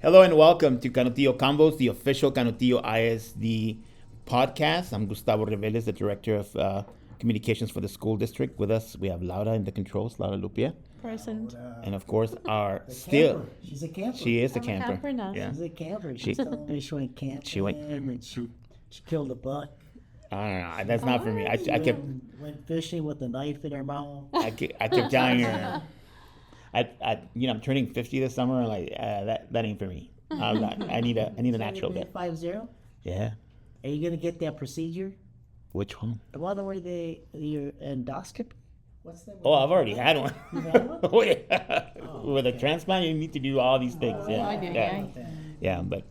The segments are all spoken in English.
Hello and welcome to Canutillo Combos, the official Canutillo ISD podcast. I'm Gustavo Reveles, the Director of Communications for the school district. With us, we have Laura in the controls, Laura Lupia. Present. And of course, our Camper. She's a camper. She is a I'm a camper. camper now. Yeah. She's a camper. She- She went camping. She went- And she killed a buck. I don't know. That's not for me. I kept Went fishing with a knife in her mouth. I kept telling her. I'm turning 50 this summer. And that ain't for me. I need a natural death. 50? Yeah. Are you gonna get that procedure? Which one? By the way, your endoscopy. What's that? Oh, I've already had one. You had one? Oh, yeah. With a transplant, you need to do all these things. Yeah. I do, yeah. yeah. Yeah, but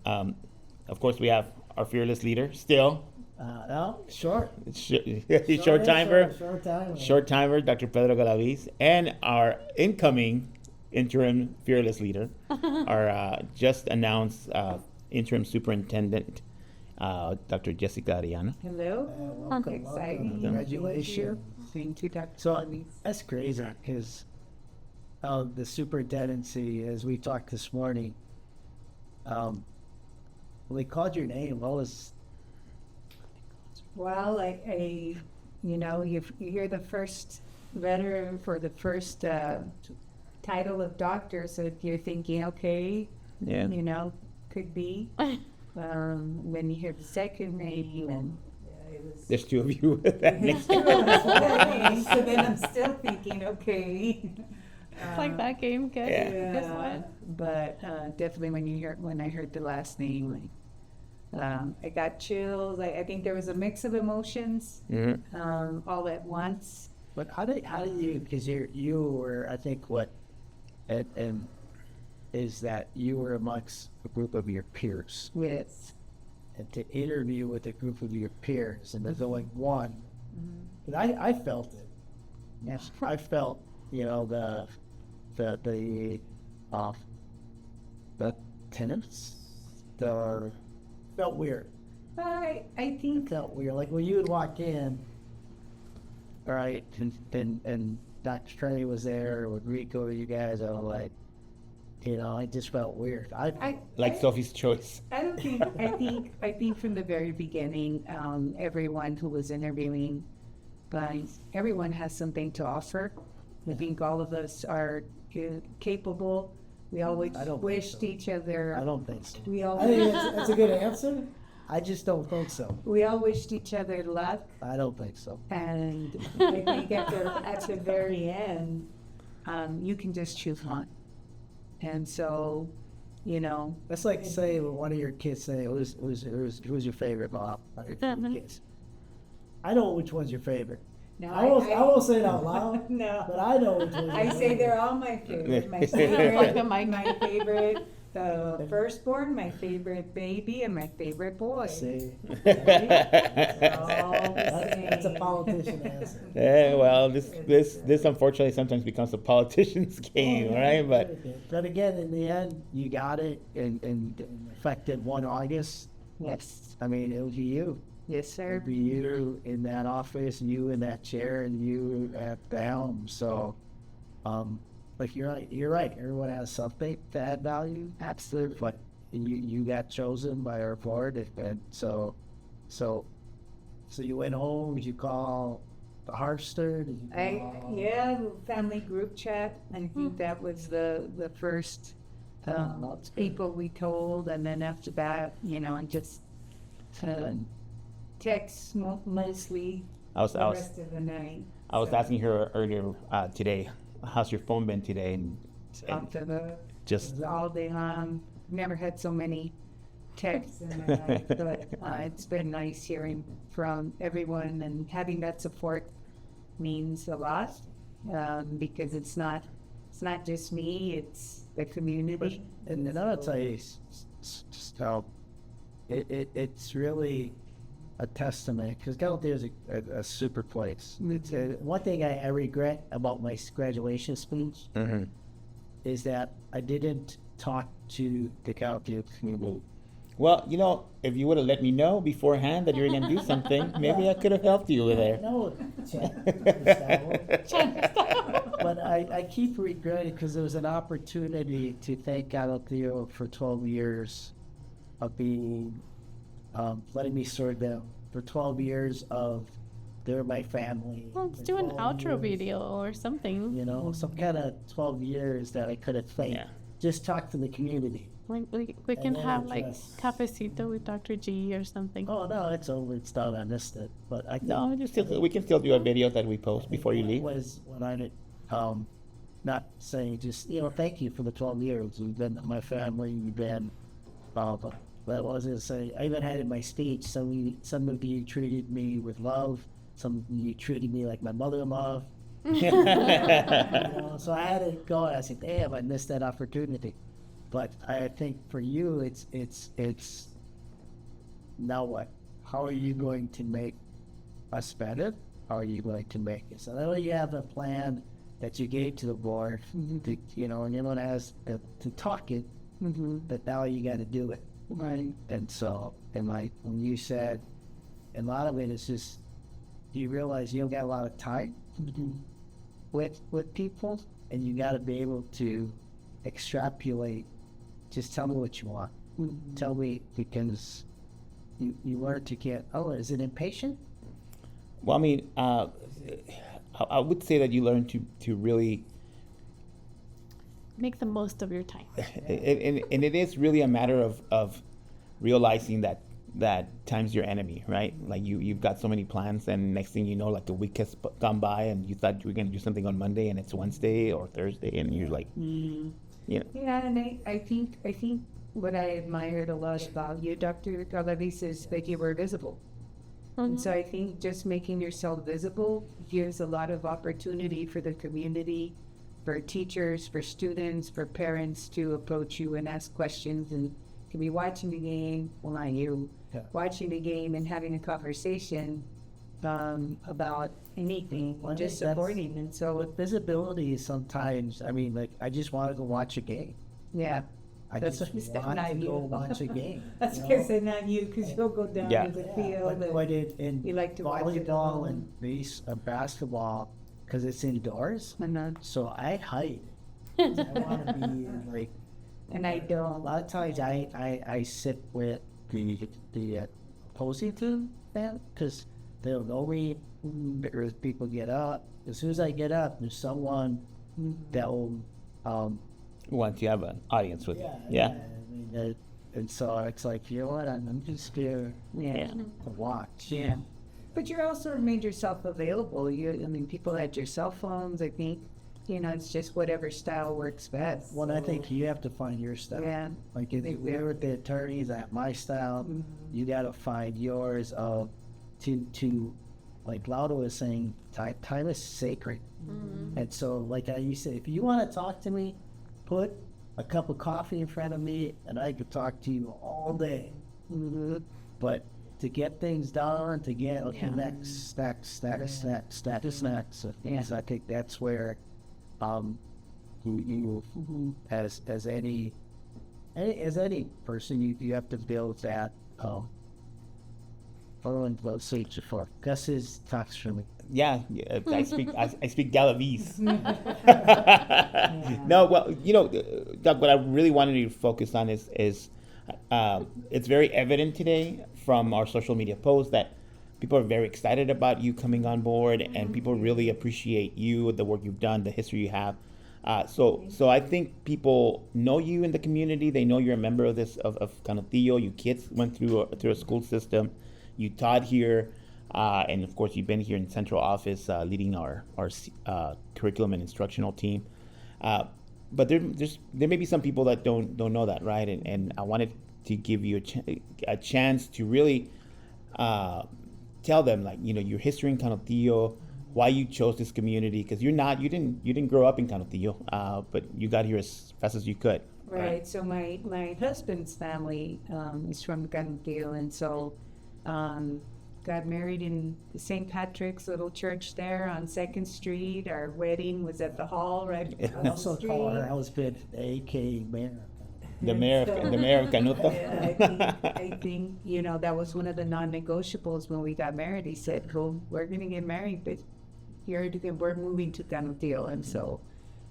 of course we have our fearless leader still. No, short. Short timer. Short timer. Short timer, Dr. Pedro Galaviz, and our incoming interim fearless leader, our just announced interim superintendent, Dr. Jesica Arellano. Hello. Welcome, Exciting. welcome. Congratulations. Thank you, Dr. So that's crazy because the superintendency, as we talked this morning, when they called your name, what was? Well, you're the first veteran for the first title of doctor, so you're thinking, okay, Yeah. could be. When you hear the second name, and it was. There's two of you with that name. So then I'm still thinking, okay. It's like that game. Guess, Yeah. guess what? But definitely when I heard the last name, I got chills. I think there was a mix of emotions Mhm. all at once. But how did you? Because you were, I think, and is that you were amongst a group of your peers, With and to interview with a group of your peers, and there's only one. But I felt it. yes, I felt, the tenants, felt weird. I It think felt weird. Like when you would walk in, all right, and Dr. Trey was there with Rico, you guys, I was like, I just felt weird. Like Sophie's Choice. I don't think I think from the very beginning, everyone who was interviewing, everyone has something to offer. I think all of us are capable. We always I don't think wished so. each other. I don't think so. We all I think that's a good answer. I just don't think so. we all wished each other luck, I don't think so. and I think at the very end, you can just choose one. And so, That's like saying one of your kids say, who's your favorite mom? One of your kids. I know which one's your favorite. no, I won't say it out loud, No, but I know which one's your I say favorite. they're all my favorite. My Like favorite, a mic. my favorite, the firstborn, my favorite baby, and my favorite boy. See, All the that's a same. politician answer. Yeah, well, this unfortunately sometimes becomes a politician's game, right? But again, in the end, you got it, and effective 1 August. Yes, I mean, it was you. yes, sir. It'd be you in that office, you in that chair, and you at the helm. So, like you're right. Everyone has something to add value. Absolutely. But you got chosen by our board, and so you went home. Did you call the Harvester? Did you call? Family group chat. I think that was the first people we told, and then after that, and just text mostly I was the rest of the night. I was So, asking her earlier today, how's your phone been today? And after the just all day long. Never had so many texts in my life, but it's been nice hearing from everyone, and having that support means a lot, because it's not just me, it's the community. And then I'll tell you, just how it's really a testament, because Galaviz is a super place. It's one thing I regret about my graduation speech is that I didn't talk to the Galaviz community. well, if you would have let me know beforehand that you were going to do something, maybe I could have helped you with there. No, but I keep regretting because there was an opportunity to thank Galaviz for 12 years of being, letting me serve them for 12 years of they're my family. Well, let's for do an 12 outro years, video or something. You know, some kind of 12 years that I could have thanked. Yeah. Just talk to the community. We can then have like address- cafecito with Dr. G or something. Oh no, it's over. It's done. I missed it. But I think No, we can still do a video that we post before you that leave. was when I did, not saying just, thank you for the 12 years. You've been my family. You've been, but I was going to say, I even had in my speech, some of you treated me with love. Some of you treated me like my mother-in-law. So I had to go and I said, damn, I missed that opportunity. But I think for you, it's now what? How are you going to make us better? How are you going to make it? So now you have a plan that you gave to the board, to, and everyone has to talk it, but now you got to do it. Right. And so, when you said, a lot of it is just, you realize you don't got a lot of time with people, and you got to be able to extrapolate. Just tell me what you want. Tell me, because you learn to get, is it impatient? Well, I mean, I would say that you learn to really, Make the most of your time. and it is really a matter of realizing that time's your enemy, right? Like you've got so many plans, and next thing you know, like a week has gone by, and you thought you were going to do something on Monday, and it's Wednesday or Thursday, and you're like, Yeah, and I think what I admired a lot about you, Dr. Galaviz, is that you were visible. And so I think just making yourself visible gives a lot of opportunity for the community, for teachers, for students, for parents to approach you and ask questions, and can be watching the game, well, not you, watching the game and having a conversation about anything, Well, I just think that's- supporting. And so, With visibility is sometimes, I just want to go watch a game. yeah. I That's just what you said, want not to go you. watch a game. That's you why I know? said not you, because you'll go down Yeah. to the Yeah, field. but in you like to watch it volleyball and basketball, because it's indoors, so I hide. I want to be like, and I a don't. lot of times I sit with the opposing team fan, because they'll know me. Because people get up. As soon as I get up, there's someone that will once you have an audience with you. I mean, and so it's like, you know what, I'm just here Yeah. to watch. Yeah. But you also made yourself available. People had your cell phones. I think, it's just whatever style works best. Well, I think you have to find your style. Yeah. Like if we're with the attorneys, I have my style. You got to find yours. To like Laudo was saying, time is sacred. And so, like I used to say, if you want to talk to me, put a cup of coffee in front of me, and I could talk to you all day. But to get things done, to get next, yes, I think that's where you as any person, you have to build that. Following what search for. Gus's talks for me. Yeah, I speak Galaviz. No, well, Doug, what I really wanted you to focus on is it's very evident today from our social media posts that people are very excited about you coming on board, and people really appreciate you, the work you've done, the history you have. So I think people know you in the community. They know you're a member of Cantillo. You kids went through a school system. You taught here, and of course you've been here in central office leading our curriculum and instructional team. But there may be some people that don't know that, right? And I wanted to give you a chance to really tell them, like, your history in Cantillo, why you chose this community, because you didn't grow up in Cantillo, but you got here as fast as you could. Right. So my husband's family is from Cantillo, and so got married in St. Patrick's little church there on 2nd Street. Our wedding was at the hall right across I the also street. call her husband A.K. Mayor. The mayor of Canuto. Yeah, I think that was one of the non-negotiables when we got married. He said, "Well, we're going to get married, but we're moving to Galaviz. And so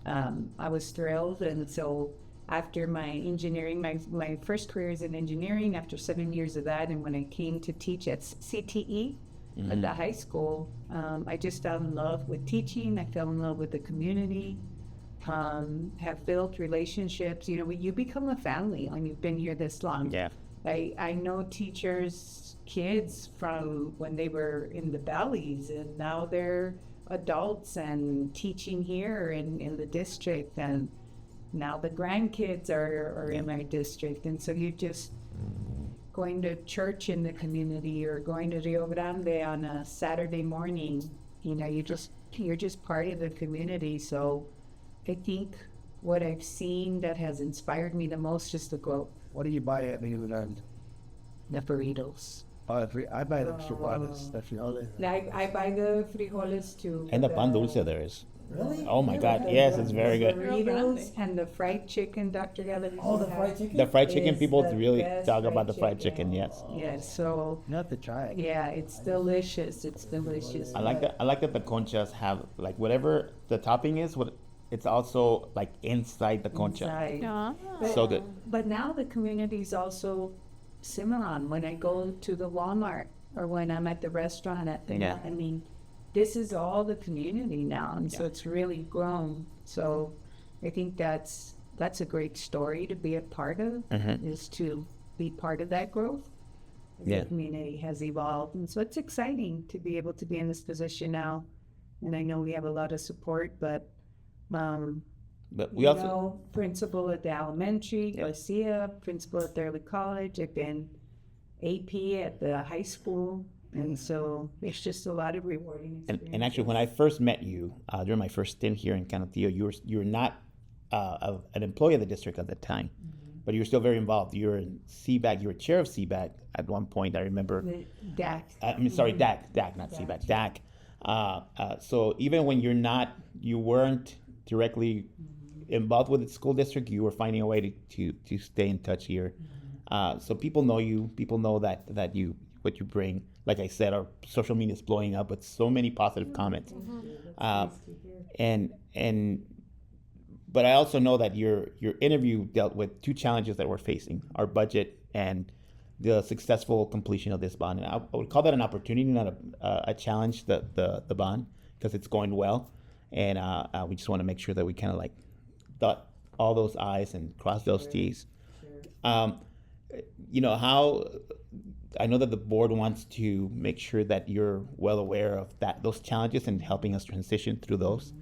I was thrilled. And so after my engineering, my first career is in engineering, after 7 years of that, and when I came to teach at CTE at the high school, I just fell in love with teaching. I fell in love with the community, have built relationships. You know, you become a family when you've been here this long. Yeah. I know teachers' kids from when they were in the valleys, and now they're adults and teaching here in the district, and now the grandkids are in my district. And so you're just going to church in the community or going to Rio Grande on a Saturday morning. You know, you're just part of the community. So I think what I've seen that has inspired me the most is the growth. What do you buy at Rio Grande? The burritos. I buy the frijoles. The frijoles. I buy the frijoles too. And the pan dulce there is. Really? Oh my God, yes, it's very good. Burritos and the fried chicken, Dr. Galaviz. Oh, the fried chicken? The fried chicken, is people the really best talk about the fried fried chicken, yes. Yes, so You have to try it. yeah, it's delicious. It's delicious. I like that the conchas have, like, whatever the topping is, it's also, like, inside the concha. Inside. Yeah. So good. But now the community is also similar. When I go to the Walmart or when I'm at the restaurant Yeah. I mean, this is all the community now, and so it's really grown. So I think that's a great story to be a part of, is to be part of that growth. Yeah. The community has evolved, and so it's exciting to be able to be in this position now. And I know we have a lot of support, but But we you also, know, principal at the elementary, Garcia, principal at the early college. I've been AP at the high school. And so it's just a lot of rewarding experiences. and actually, when I first met you, during my first stint here in Canantillo, you were not an employee of the district at the time, but you were still very involved. You were in CBAC, you were chair of CBAC at one point, I remember. The DAC. DAC, not CBAC, DAC. So even when you weren't directly involved with the school district, you were finding a way to stay in touch here. So people know you, people know that what you bring. Like I said, our social media is blowing up with so many positive comments. But I also know that your interview dealt with two challenges that we're facing: our budget and the successful completion of this bond. And I would call that an opportunity, not a challenge. The bond, because it's going well, and we just want to make sure that we kind of like dot all those I's and cross those T's. You know how. I know that the board wants to make sure that you're well aware of those challenges and helping us transition through those.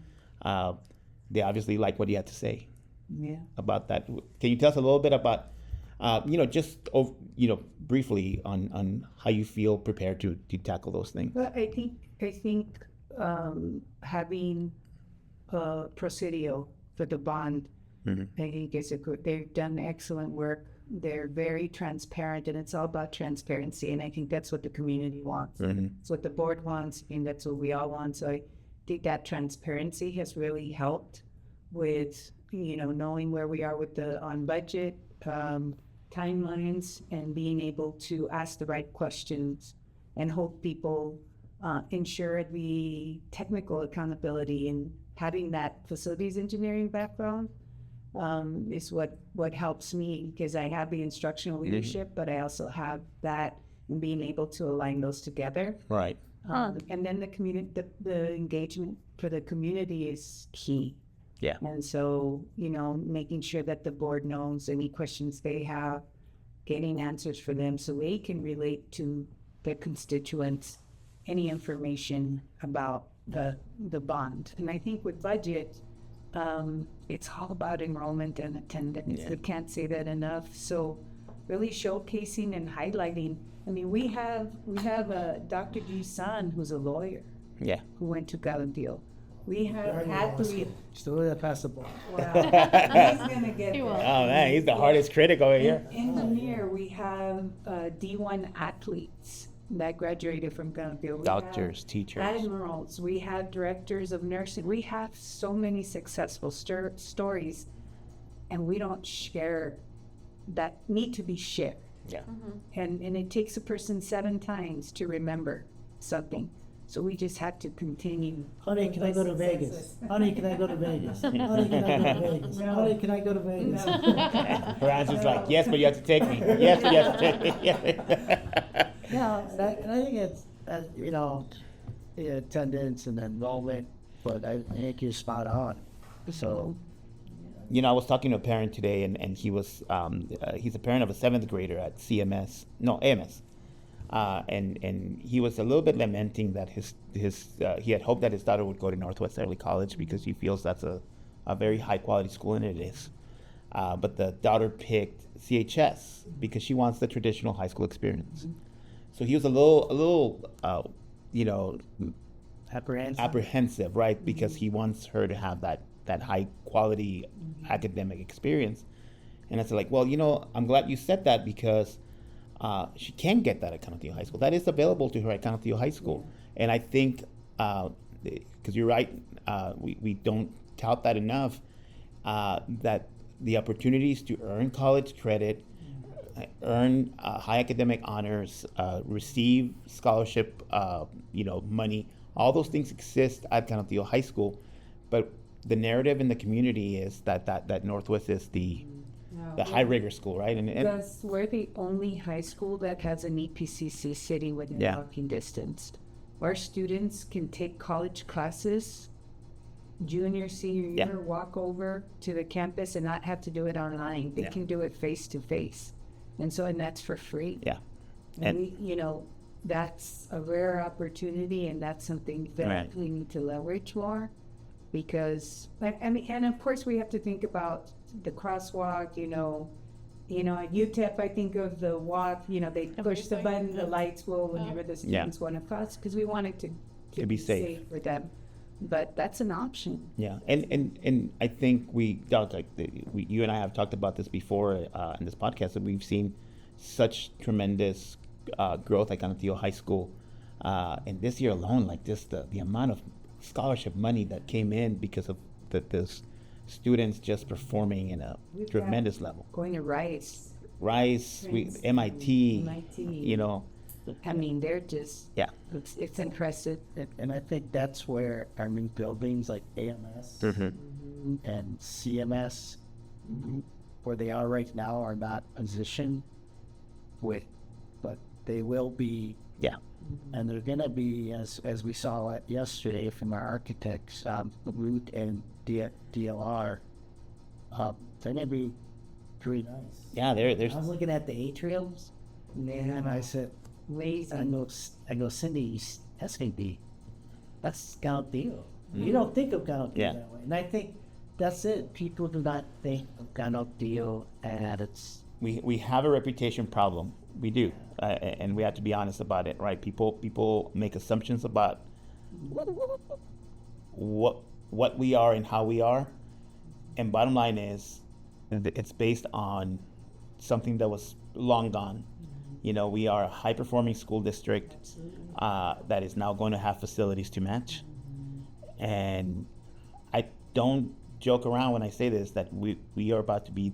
They obviously like what you had to say about that. Can you tell us a little bit about, briefly on how you feel prepared to tackle those things? But I think having Presidio for the bond, I think is they've done excellent work. They're very transparent, and it's all about transparency. And I think that's what the community wants. It's what the board wants, and that's what we all want. So I think that transparency has really helped with, knowing where we are with on budget, timelines, and being able to ask the right questions and hold people, ensure the technical accountability, and having that facilities engineering background. Is what helps me, because I have the instructional leadership, but I also have that, and being able to align those together. Right. And then the engagement for the community is key. Yeah. And so, making sure that the board knows any questions they have, getting answers for them so they can relate to their constituents, any information about the bond. And I think with budget, it's all about enrollment and attendance. Yeah. We can't say that enough. So really showcasing and highlighting. I mean, we have Dr. G's son, who's a lawyer, who went to Galaviz. We have athletes. Still gonna pass the ball. Wow. He's gonna get He will. there. Oh man, he's the hardest critic over here. In the mirror, we have D1 athletes that graduated from Galaviz. We Doctors, have teachers. admirals. We have directors of nursing. We have so many successful stories, and we don't share that need to be shared. Yeah. And it takes a person 7 times to remember something. So we just had to continue. Honey, can I go to Vegas? Honey, can I go to Vegas? Honey, can I go to Vegas? Honey, can I go to Vegas? Her answer's like, yes, but you have to take me. Yes, but you have to take me. Yeah, and I think it's, the attendance and enrollment, but I think you're spot on. So, I was talking to a parent today, and he was he's a parent of a 7th grader at AMS. And he was a little bit lamenting that he had hoped that his daughter would go to Northwest Early College because he feels that's a very high quality school, and it is. But the daughter picked CHS because she wants the traditional high school experience. So he was a little apprehensive, right? Because he wants her to have that high quality academic experience. And I said, like, well, I'm glad you said that because she can get that at Canutillo High School. That is available to her at Canutillo High School. And I think, because you're right, we don't tout that enough, that the opportunities to earn college credit, earn high academic honors, receive scholarship, money, all those things exist at Canutillo High School. But the narrative in the community is that Northwest is the high rigor school, right? And Because we're the only high school that has an EPCC city within walking distance. Our students can take college classes, junior, senior year, walk over to the campus and not have to do it online. They can do it face to face. And that's for free. Yeah. And we, that's a rare opportunity, and that's something that we need to leverage more. Because, and of course we have to think about the crosswalk, at UTEP, I think of the walk, they push the button, the lights will whenever the students want to cross, because we want it to be safe for them. But that's an option. Yeah, and I think you and I have talked about this before in this podcast, that we've seen such tremendous growth at Canutillo High School. And this year alone, like just the amount of scholarship money that came in because of the students just performing in a tremendous level. Going to Rice, MIT, they're just, it's impressive. And I think that's where our new buildings like AMS and CMS, where they are right now, are not positioned but they will be. Yeah. And they're going to be, as we saw yesterday from our architects, Root and DLR, they're going to be pretty nice. Yeah, there's. I was looking at the atriums, and I said, I go, Cindy, that's going to be, that's Galaviz. You don't think of Galaviz that way. And I think that's it. People do not think of Galaviz, and it's. We have a reputation problem. We do, and we have to be honest about it, right? People make assumptions about what we are and how we are, and bottom line is, it's based on something that was long gone. We are a high-performing school district that is now going to have facilities to match, and I don't joke around when I say this, that we are about to be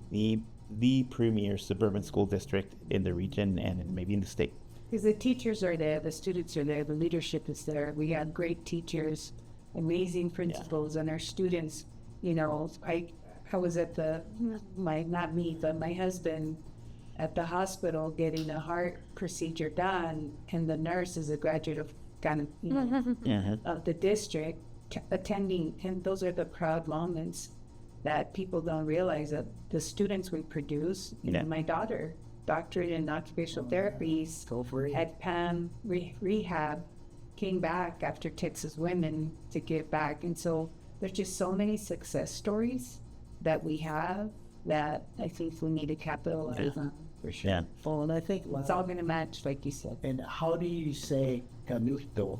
the premier suburban school district in the region and maybe in the state. Because the teachers are there, the students are there, the leadership is there. We have great teachers, amazing principals, and our students, I was at not me, but my husband at the hospital getting a heart procedure done, and the nurse is a graduate of of the district attending, and those are the proud moments that people don't realize, that the students we produce. My daughter, doctorate in occupational therapies, had PAM rehab, came back after Texas Women to give back. And so there's just so many success stories that we have that I think we need to capitalize on. For sure. Yeah. Well, and I think it's all going to match, like you said. And how do you say Canuto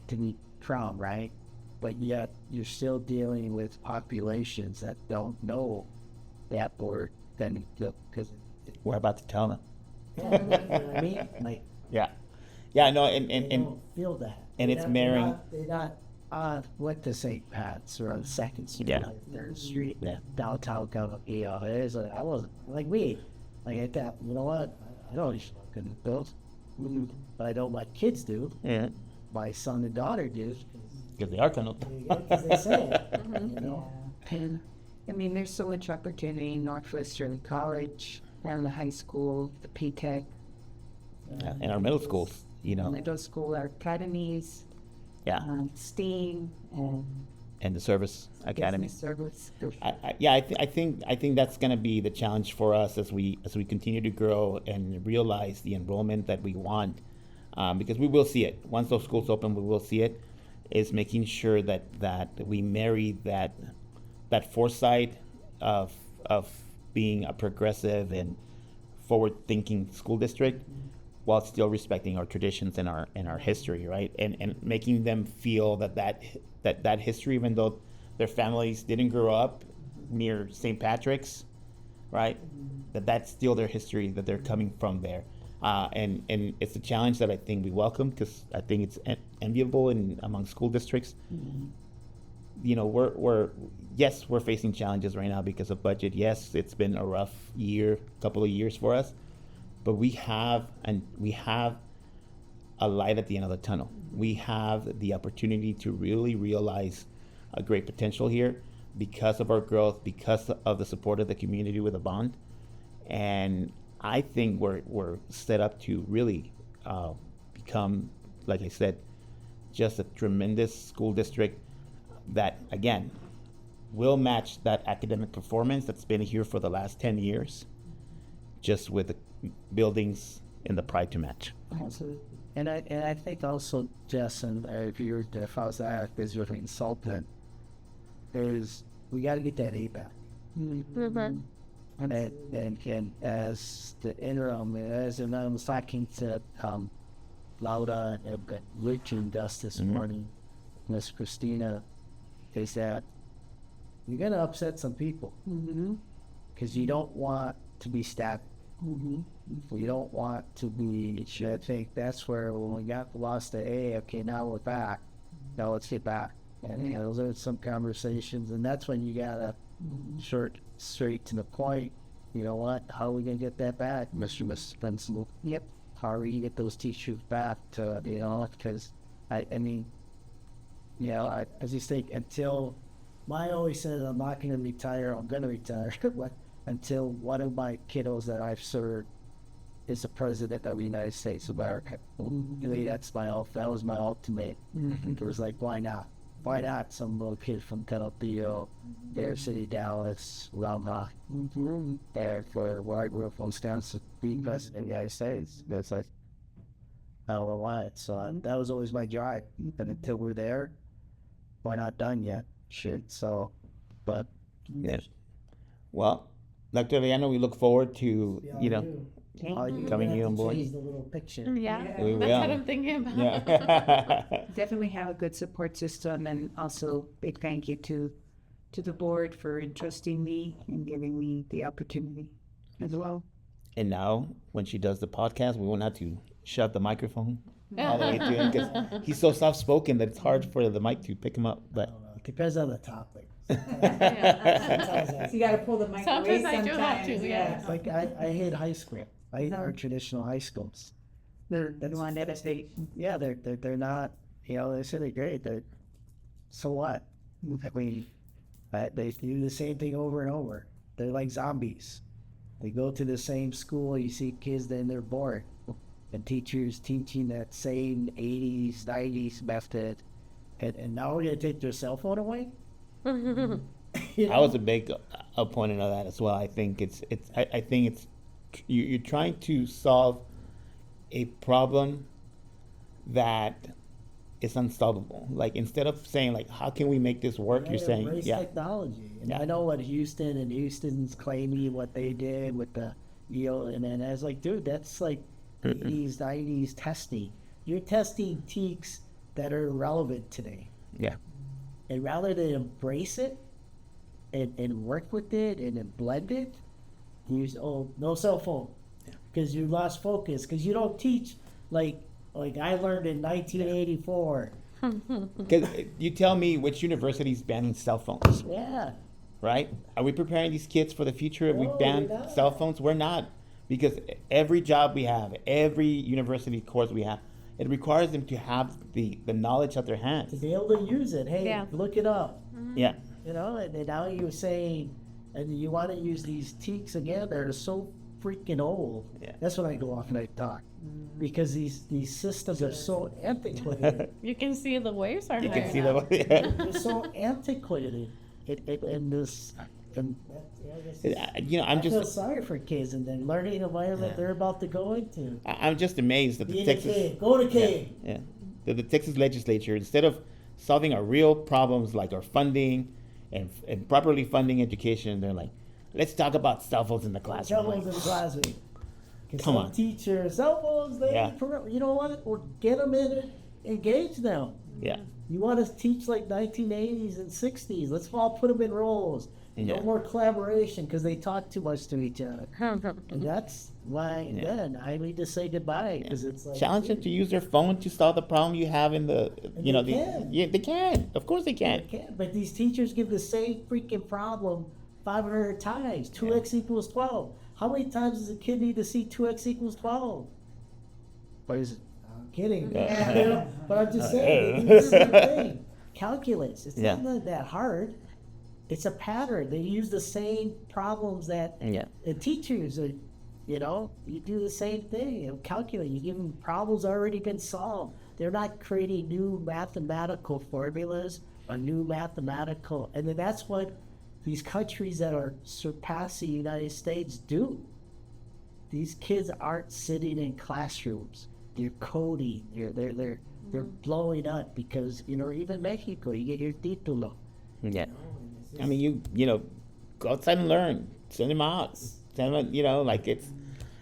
to be proud, right? But yet you're still dealing with populations that don't know that word. Then because we're about to tell them. You know what I mean? Like, no, and don't feel that, and it's marrying. They're not on what to St. Pat's or on Second Street, Third Street, downtown Galaviz. It's like I wasn't like me. Like I thought, you know what? I don't fucking build, but I don't like kids do. Yeah. my son and daughter do. Because they are tunnel. Because they say it, you know. And I mean, there's so much opportunity in Northwestern College, and the high school, the P-Tech, In our middle schools, you know, middle school, our academies, yeah, STEAM, and and the service academy. business service. I think that's going to be the challenge for us as we continue to grow and realize the enrollment that we want, because we will see it once those schools open. We will see it. Is making sure that we marry that foresight of being a progressive and forward-thinking school district, while still respecting our traditions and our history, right? And making them feel that history, even though their families didn't grow up near St. Patrick's, right? That's still their history, that they're coming from there. And it's a challenge that I think we welcome, because I think it's enviable among school districts. You know, we're facing challenges right now because of budget. Yes, it's been a rough couple of years for us, but we have a light at the end of the tunnel. We have the opportunity to really realize a great potential here because of our growth, because of the support of the community with a bond, and I think we're set up to really become, like I said, just a tremendous school district that, again, will match that academic performance that's been here for the last 10 years, just with the buildings and the pride to match. Absolutely. And I think also, Jess, and if I was asked as your consultant, we got to get that A back. Mm-hmm. And as the interim, as I was talking to Laura and Rich and Gus this morning, Miss Christina, is that you're going to upset some people because you don't want to be static. You don't want to be. I think that's where when we lost the A, okay, now we're back. Now let's get back. And those are some conversations, and that's when you gotta straight to the point. You know what? How are we gonna get that back, Mr. Principal? Yep. How are we gonna get those teachers back to Because I mean, I just think until I always said I'm not gonna retire. I'm gonna retire. Until one of my kiddos that I've served is the president of the United States of America. That was my ultimate. It was like, why not? Why not some little kid from Tenaltillo, Air City, Dallas, Lama, there for where I grew up from, stands to be president of the United States. That's like, I don't know why. So that was always my drive. And until we're there, we're not done yet. But Yes. Well, Dr. Arellano, we look forward to, coming here on board. Change the little picture. Yeah, We that's will. what I'm thinking about. Yeah. Definitely have a good support system, and also big thank you to the board for entrusting me and giving me the opportunity as well. And now, when she does the podcast, we won't have to shove the microphone all the way to him, because he's so soft-spoken that it's hard for the mic to pick him up. But It depends on the topic. So you got to pull the mic away Sometimes I do have to, yeah. It's like I hate high school. I hate our traditional high schools. They're on devastate. Yeah, they're not. They say they're great. So what? I mean, they do the same thing over and over. They're like zombies. They go to the same school. You see kids, then they're bored, and teachers teaching that same 80s, 90s method, and now we're gonna take their cell phone away. I was a big opponent of that as well. I think you're trying to solve a problem that is unsolvable. Like, instead of saying, like, how can we make this work, you're saying, embrace technology. And I know what Houston's claiming what they did with the and then I was like, dude, that's like 80s, 90s testing. You're testing teaks that are relevant today. Yeah. And rather than embrace it and work with it and then blend it, use no cell phone, because you lost focus, because you don't teach like I learned in 1984. Because you tell me which university's banning cell phones, Yeah. right? Are we preparing these kids for the future if we No, ban we're not. cell phones? We're not, because every job we have, every university course we have, it requires them to have the knowledge at their To hands. be able to use it, hey, Yeah. look it up. Yeah, You know, and then now you're saying, and you want to use these teaks again, they're so freaking old. Yeah. That's when I go off and I talk. Because these systems are so antiquated. You can see the waves are you higher can see now. They're so antiquated. And this, and You know, I'm I feel just sorry for kids and the learning environment Yeah. they're about to go into. I'm just amazed that Be the in a Texas cave, go to cave. yeah, that the Texas legislature, instead of solving our real problems like our funding and properly funding education, they're like, let's talk about cell phones in the classroom. Troubles in the classroom. 'Cause Come some on. teachers, cell phones, they, Yeah. you know what? Or get them in it, engage them. Yeah, You want to teach like 1980s and 60s. Let's all put them in roles. Yeah. No more collaboration because they talk too much to each other. And that's why, Yeah. then, I need to say goodbye because it's like. challenge them to use their phone to solve the problem you have in the, And you know, they can. yeah, they can. Of course they can. Can't, but these teachers give the same freaking problem 500 times. 2x equals 12. How many times does a kid need to see 2x equals 12? What is it? I'm kidding. Yeah. You know, but I'm just saying, they do the same thing. Calculus. It's Yeah. not that hard. It's a pattern. They use the same problems that Yeah. the teachers are, you know, you do the same thing. You calculate. You give them problems already been solved. They're not creating new mathematical formulas or new mathematical, and then that's what these countries that are surpassing the United States do. These kids aren't sitting in classrooms. They're coding. They're blowing up because, you know, even Mexico, you get your título. Yeah. I mean, you know, go outside and learn. Send them out. Send them, you know, like it's.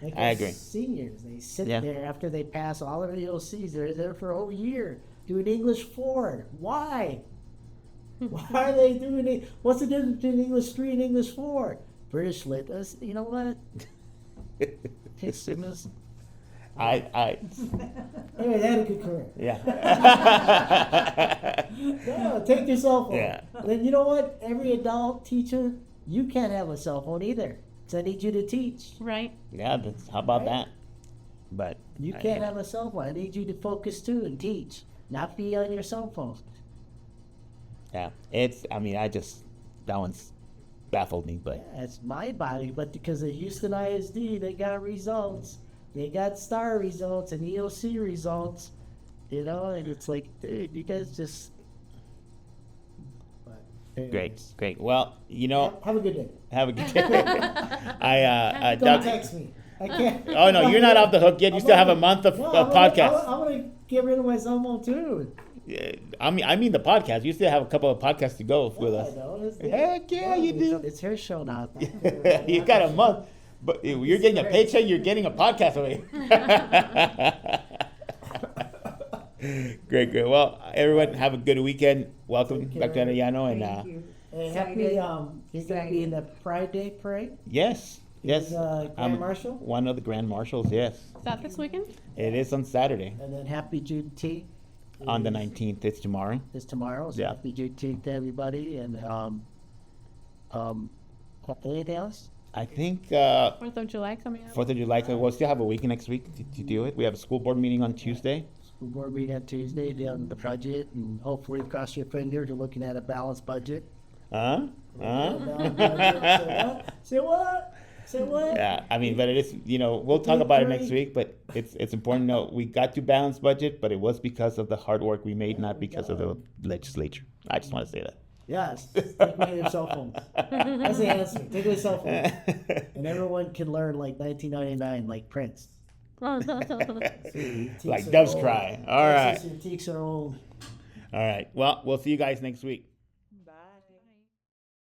Like I those agree. Seniors, they sit Yeah. there after they pass all of the OCs. They're there for a whole year doing English 4. Why? Why are they doing it? What's the difference between English 3 and English 4? British lit. You know what? It's I anyway, they had a good career. yeah. Yeah, take your cell phone. Yeah. Then you know what? Every adult teacher, you can't have a cell phone either. So I need you to teach. Right. Yeah, how about Right. that? But You can't have a cell phone. I need you to focus too and teach, not be on your cell phone. yeah, it's. I mean, that one's baffled me. But Yeah, it's my body, but because of Houston ISD, they got results. They got STAR results and EOC results, you know, and it's like, dude, you guys just. But anyways. great. Well, you know, Have a good day. have a good day. I Don't Doc- text me. I can't. Oh no, you're not off the hook yet. You still have a month of No, podcast. I'm gonna get rid of my cell phone too. Yeah, I mean the podcast. You still have a couple of podcasts to go with I us. know, Heck yeah, you do. It's her show now. You got a month, but you're getting a paycheck. You're getting a podcast away. Great. Well, everyone have a good weekend. Welcome, Take care. Dr. Arellano, and Thank you. Hey, happy, he's gonna be in the Pride Day parade. yes, He's, Grand I'm Marshal. one of the Grand Marshals. Yes, Is that this weekend? it is on Saturday, And then happy Juneteenth. on the is- 19th. It's tomorrow. Is tomorrow. So Yeah. happy Juneteenth to everybody. And anything else? I think 4th of July coming up. 4th of July. We'll still have a week next week to do it. We have a school board meeting on Tuesday. School board meeting on Tuesday on the budget, and hopefully cross your fingers. You're looking at a balanced budget. Huh? Balanced budget. Say what? Say what? Yeah, I mean, but it is, you know, we'll talk about it next week, but it's important to know we got to balanced budget, but it was because of the hard work we made, not because of the legislature. I just want to say that. Yes. Take away their cell phones. That's the answer. Take away cell phones. And everyone can learn like 1999, like Prince. Like doves cry. All right. Your teaks are old. All right. Well, we'll see you guys next week.